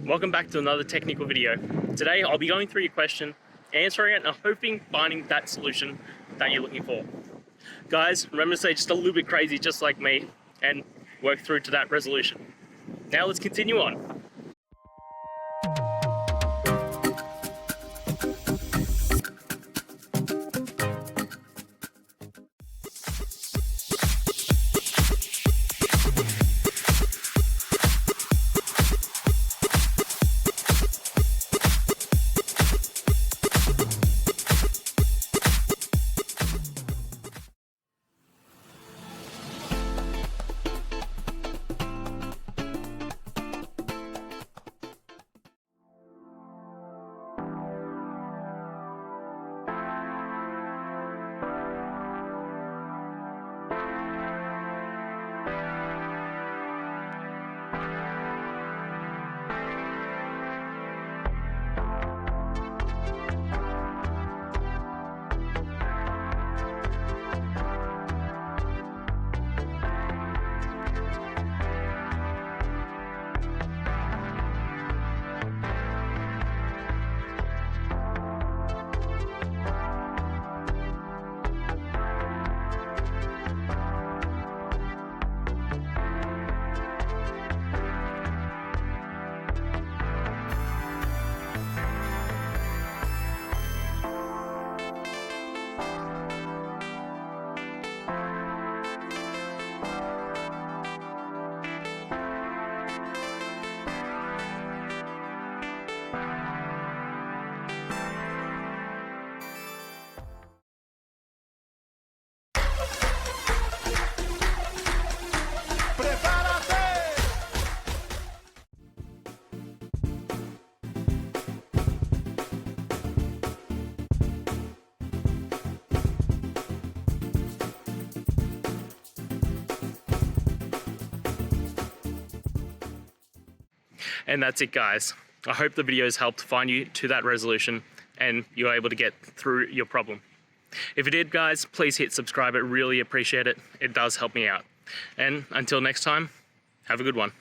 welcome back to another technical video. Today I'll be going through your question, answering it, and hoping finding that solution that you're looking for. Guys, remember to stay just a little bit crazy just like me and work through to that resolution. Now let's continue on. And that's it, guys. I hope the video has helped find you to that resolution and you're able to get through your problem. If it did, guys, please hit subscribe. I really appreciate it. It does help me out. And until next time, have a good one.